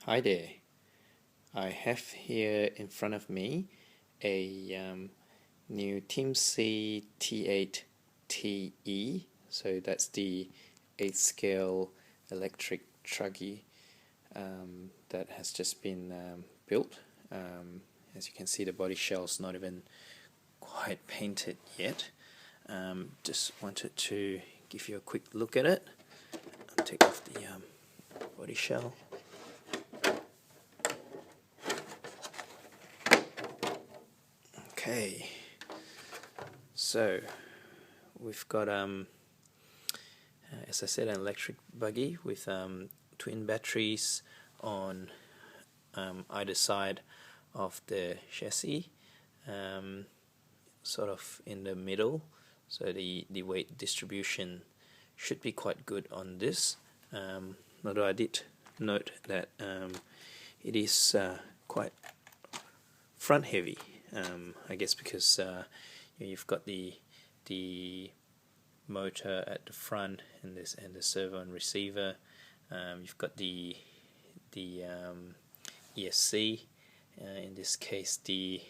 Hi there. I have here in front of me a new Team C T8TE. So that's the 8th scale electric truggy that has just been built. As you can see, the body shell's not even quite painted yet. Just wanted to give you a quick look at it. I'll take off the body shell. Okay, so we've got as I said, an electric buggy with twin batteries on either side of the chassis, sort of in the middle, so the weight distribution should be quite good on this, although I did note that it is quite front heavy. I guess because you've got the motor at the front and the servo and receiver. You've got the ESC, in this case the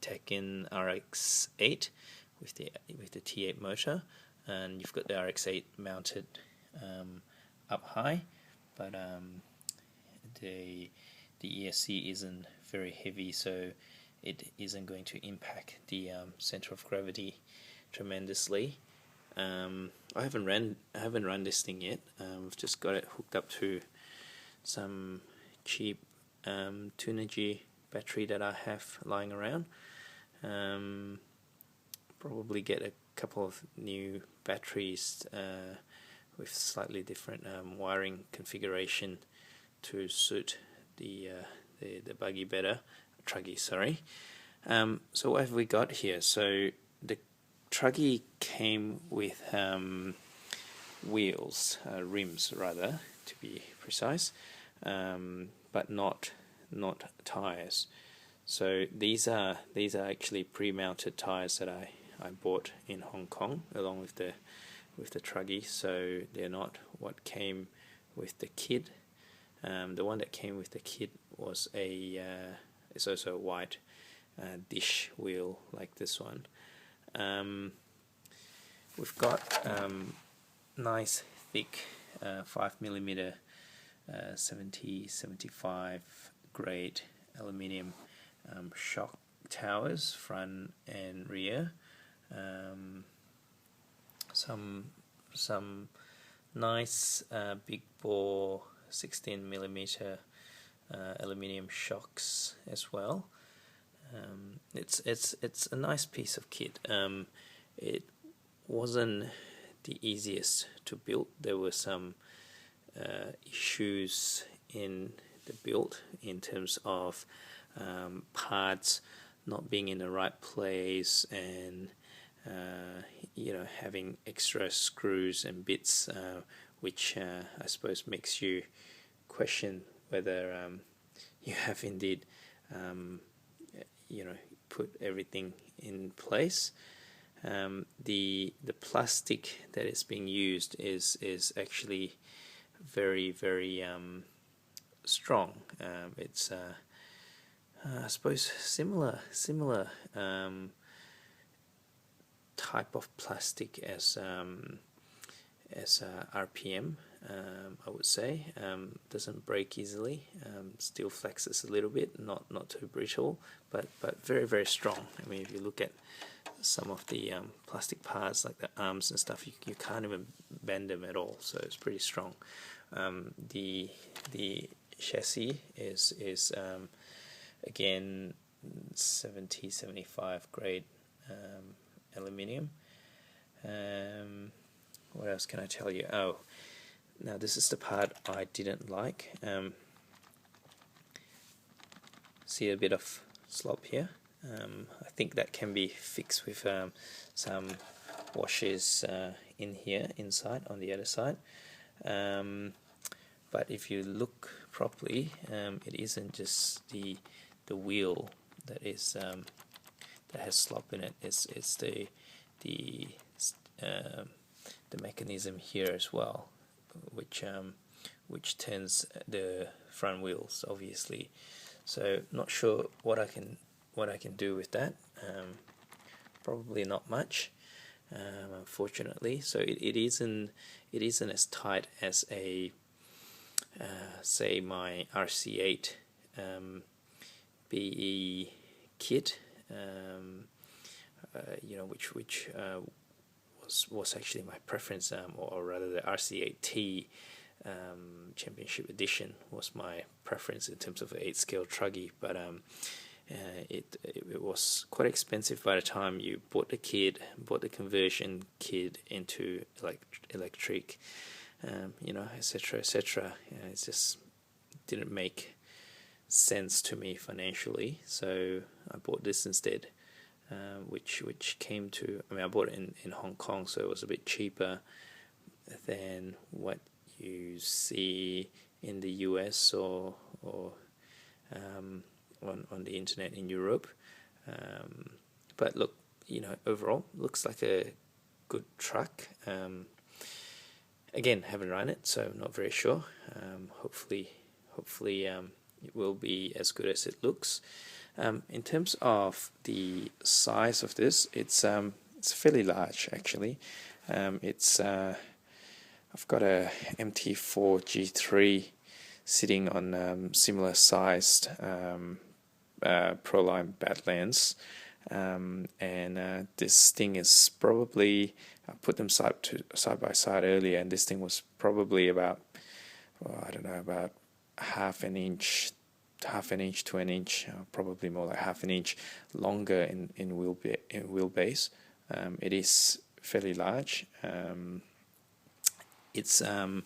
Tekin RX8 with the T8 motor, and you've got the RX8 mounted up high, but the ESC isn't very heavy, so it isn't going to impact the center of gravity tremendously. I haven't run this thing yet. I've just got it hooked up to some cheap 2Energy battery that I have lying around. Probably get a couple of new batteries with slightly different wiring configuration to suit the buggy better. Truggy, sorry. So what have we got here? So the truggy came with wheels, rims rather, to be precise, but not tires. So these are actually pre-mounted tires that I bought in Hong Kong along with the truggy. So they're not what came with the kit. The one that came with the kit was it's also a white dish wheel like this one. We've got nice thick 5mm 70-75 grade aluminium shock towers, front and rear. Some nice big bore 16mm aluminium shocks as well. It's a nice piece of kit. It wasn't the easiest to build. There were some issues in the build in terms of parts not being in the right place, and having extra screws and bits, which I suppose makes you question whether you have indeed put everything in place. The plastic that is being used is actually very strong. It's I suppose similar type of plastic as RPM, I would say. Doesn't break easily, still flexes a little bit, not too brittle, but very strong. I mean, if you look at some of the plastic parts like the arms and stuff, you can't even bend them at all, so it's pretty strong. The chassis is again 70-75 grade aluminium. What else can I tell you? Oh, now this is the part I didn't like. See a bit of slop here. I think that can be fixed with some washers in here, inside, on the other side. But if you look properly, it isn't just the wheel that is that has slop in it. It's the mechanism here as well, which which turns the front wheels, obviously. So not sure what I can do with that. Probably not much, unfortunately. So it isn't as tight as a say my RC8 BE kit, which was actually my preference, or rather the RC8T Championship Edition was my preference in terms of an 8-scale truggy, but it was quite expensive by the time you bought the kit, bought the conversion kit into electric, etc., etc. It just didn't make sense to me financially, so I bought this instead, which came to, I bought it in Hong Kong, so it was a bit cheaper than what you see in the US or on the internet in Europe. But look, overall looks like a good truck. Again, haven't run it, so I'm not very sure. Hopefully it will be as good as it looks. In terms of the size of this, it's fairly large actually. I've got a MT4 G3 sitting on similar sized Proline Badlands, and this thing is probably, I put them side by side earlier, and this thing was probably about, about half an inch to an inch, probably more like half an inch longer in wheelbase. It is fairly large. It's I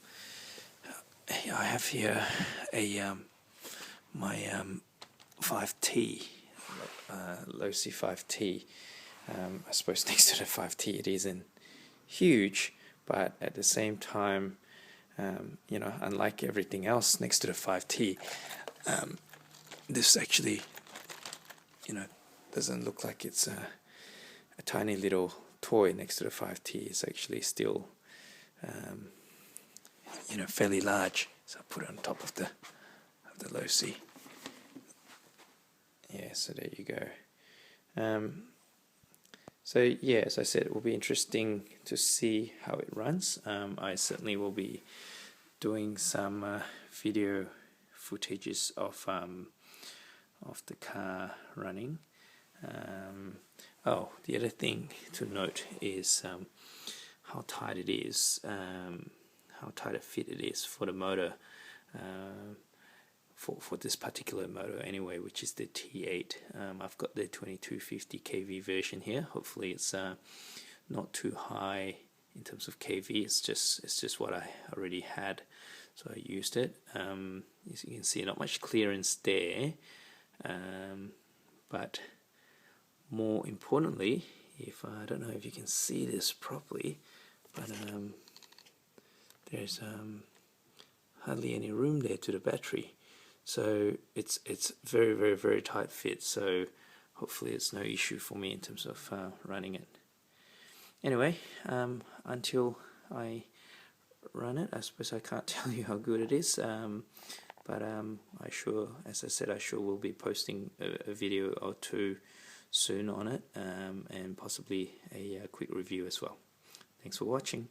have here a my 5T, Losi 5T. I suppose next to the 5T it isn't huge, but at the same time, unlike everything else next to the 5T, this actually, doesn't look like it's a tiny little toy next to the 5T. It's actually still, fairly large. So I put it on top of the Losi. Yeah, so there you go. So yeah, as I said, it will be interesting to see how it runs. I certainly will be doing some video footages of the car running. The other thing to note is how tight it is, how tight a fit it is for the motor, for this particular motor anyway, which is the T8. I've got the 2250 kV version here. Hopefully it's not too high in terms of kV. It's just what I already had, so I used it. As you can see, not much clearance there, but more importantly, I don't know if you can see this properly, but there's hardly any room there to the battery, so it's very, very, very tight fit. So hopefully it's no issue for me in terms of running it. Anyway, until I run it, I suppose I can't tell you how good it is, but as I said, I sure will be posting a video or two soon on it, and possibly a quick review as well. Thanks for watching.